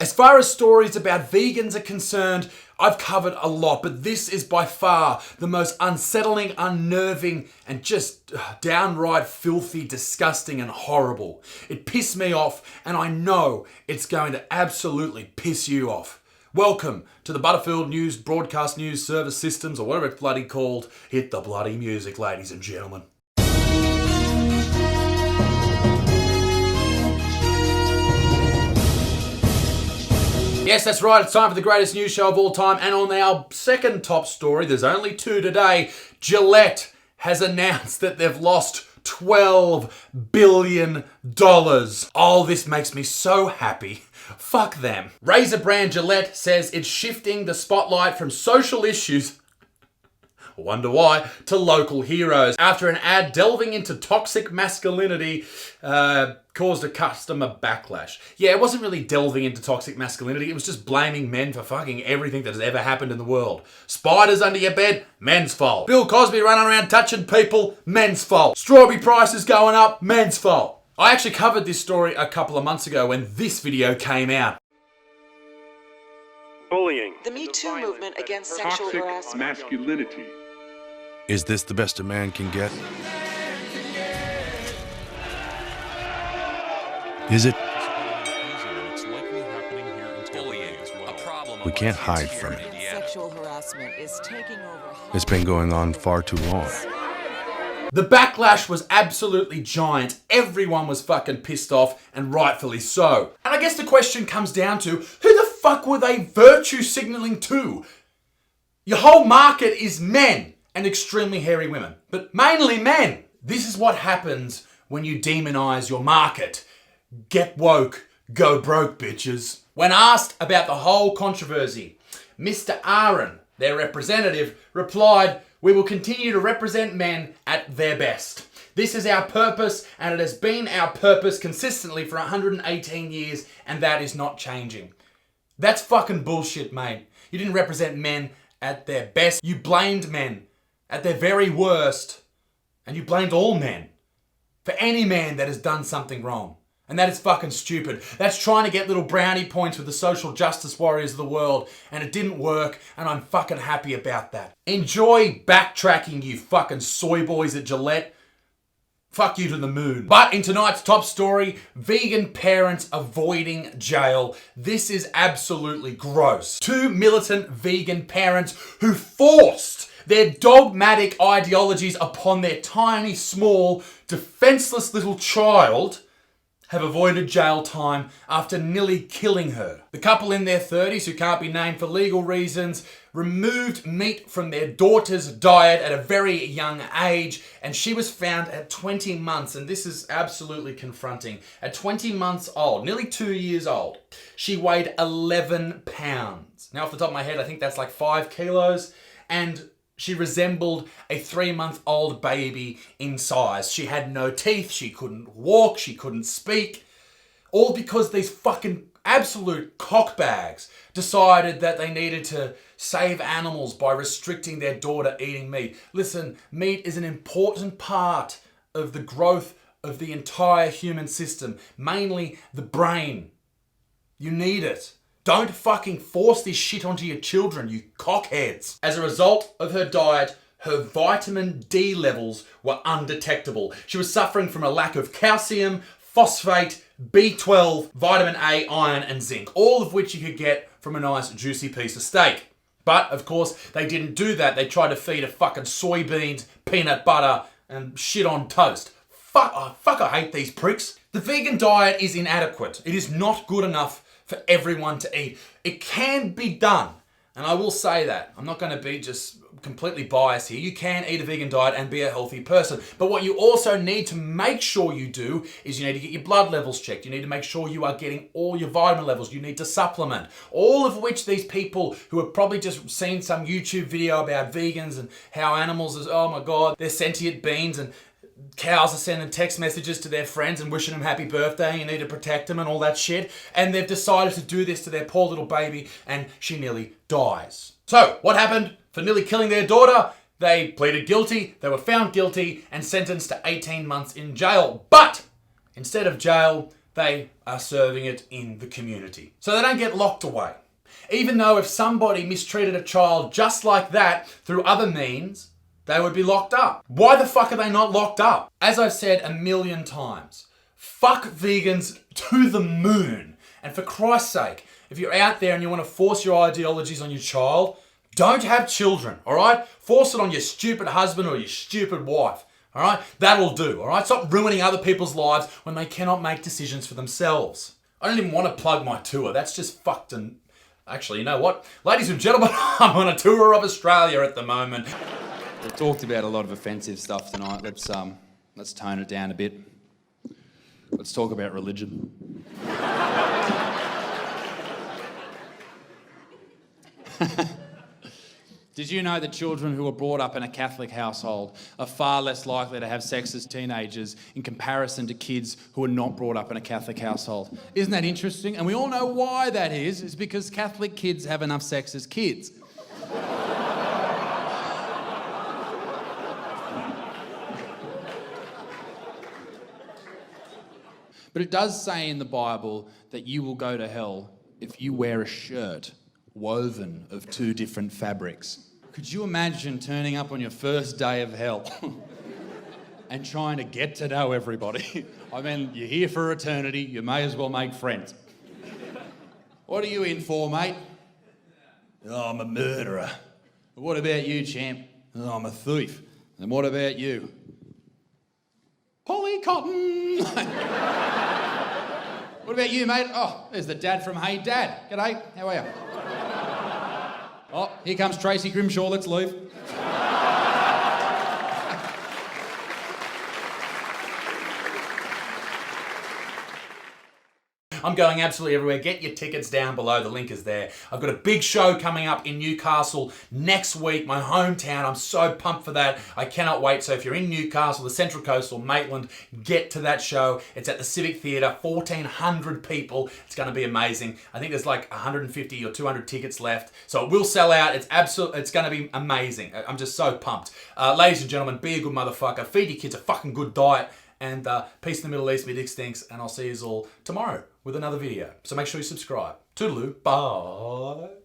As far as stories about vegans are concerned, I've covered a lot, but this is by far the most unsettling, unnerving, and just downright filthy, disgusting, and horrible. It pissed me off, and I know it's going to absolutely piss you off. Welcome to the Butterfield News Broadcast News Service Systems, or whatever it's bloody called. Hit the bloody music, ladies and gentlemen. Yes, that's right. It's time for the greatest news show of all time. And on our second top story, there's only two today, Gillette has announced that they've lost $12 billion. Oh, this makes me so happy. Fuck them. Razor brand Gillette says it's shifting the spotlight from social issues, wonder why, to local heroes. After an ad delving into toxic masculinity caused a customer backlash. Yeah, it wasn't really delving into toxic masculinity. It was just blaming men for fucking everything that has ever happened in the world. Spiders under your bed, men's fault. Bill Cosby running around touching people, men's fault. Strawberry prices going up, men's fault. I actually covered this story a couple of months ago when this video came out. Bullying. The Me Too movement against sexual harassment. Masculinity. Is this the best a man can get? Is it? We can't hide from it. Sexual harassment is taking over. It's been going on far too long. The backlash was absolutely giant. Everyone was fucking pissed off, and rightfully so. And I guess the question comes down to, who the fuck were they virtue signaling to? Your whole market is men and extremely hairy women, but mainly men. This is what happens when you demonize your market. Get woke, go broke, bitches. When asked about the whole controversy, Mr. Aaron, their representative, replied, "We will continue to represent men at their best. This is our purpose, and it has been our purpose consistently for 118 years, and that is not changing." That's fucking bullshit, mate. You didn't represent men at their best. You blamed men at their very worst, and you blamed all men for any man that has done something wrong. And that is fucking stupid. That's trying to get little brownie points with the social justice warriors of the world, and it didn't work, and I'm fucking happy about that. Enjoy backtracking, you fucking soy boys at Gillette. Fuck you to the moon. But in tonight's top story, vegan parents avoiding jail. This is absolutely gross. Two militant vegan parents who forced their dogmatic ideologies upon their tiny, small, defenseless little child have avoided jail time after nearly killing her. The couple in their 30s, who can't be named for legal reasons, removed meat from their daughter's diet at a very young age, and she was found at 20 months, and this is absolutely confronting. At 20 months old, nearly 2 years old, she weighed 11 pounds. Now, off the top of my head, I think that's like 5 kilos, and she resembled a 3-month-old baby in size. She had no teeth, she couldn't walk, she couldn't speak. All because these fucking absolute cockbags decided that they needed to save animals by restricting their daughter eating meat. Listen, meat is an important part of the growth of the entire human system, mainly the brain. You need it. Don't fucking force this shit onto your children, you cockheads. As a result of her diet, her vitamin D levels were undetectable. She was suffering from a lack of calcium, phosphate, B12, vitamin A, iron, and zinc, all of which you could get from a nice juicy piece of steak. But, of course, they didn't do that. They tried to feed her fucking soybeans, peanut butter, and shit on toast. I hate these pricks. The vegan diet is inadequate. It is not good enough for everyone to eat. It can be done, and I will say that. I'm not going to be just completely biased here. You can eat a vegan diet and be a healthy person, but what you also need to make sure you do is you need to get your blood levels checked. You need to make sure you are getting all your vitamin levels. You need to supplement. All of which these people who have probably just seen some YouTube video about vegans and how animals is, oh my God, they're sentient beings, and cows are sending text messages to their friends and wishing them happy birthday, you need to protect them and all that shit. And they've decided to do this to their poor little baby, and she nearly dies. So, what happened for nearly killing their daughter? They pleaded guilty, they were found guilty, and sentenced to 18 months in jail. But instead of jail, they are serving it in the community. So they don't get locked away. Even though if somebody mistreated a child just like that through other means, they would be locked up. Why the fuck are they not locked up? As I've said a million times, fuck vegans to the moon. And for Christ's sake, if you're out there and you want to force your ideologies on your child, don't have children, all right? Force it on your stupid husband or your stupid wife, all right? That'll do, all right? Stop ruining other people's lives when they cannot make decisions for themselves. I don't even want to plug my tour. That's just fucked and... Actually, you know what? Ladies and gentlemen, I'm on a tour of Australia at the moment. We've talked about a lot of offensive stuff tonight. Let's tone it down a bit. Let's talk about religion. Did you know that children who are brought up in a Catholic household are far less likely to have sex as teenagers in comparison to kids who are not brought up in a Catholic household? Isn't that interesting? And we all know why that is. It's because Catholic kids have enough sex as kids. But it does say in the Bible that you will go to hell if you wear a shirt woven of two different fabrics. Could you imagine turning up on your first day of hell and trying to get to know everybody? I mean, you're here for eternity, you may as well make friends. What are you in for, mate? Oh, I'm a murderer. What about you, champ? Oh, I'm a thief. And what about you? Polly Cotton! What about you, mate? Oh, there's the dad from Hey Dad. G'day, how are you? Oh, here comes Tracy Grimshaw, let's leave. I'm going absolutely everywhere. Get your tickets down below. The link is there. I've got a big show coming up in Newcastle next week, my hometown. I'm so pumped for that. I cannot wait. So if you're in Newcastle, the Central Coast or Maitland, get to that show. It's at the Civic Theatre, 1,400 people. It's going to be amazing. I think there's like 150 or 200 tickets left. So it will sell out. It's going to be amazing. I'm just so pumped. Ladies and gentlemen, be a good motherfucker. Feed your kids a fucking good diet. And peace in the Middle East, me dick stinks, and I'll see you all tomorrow with another video. So make sure you subscribe. Toodaloo, bye.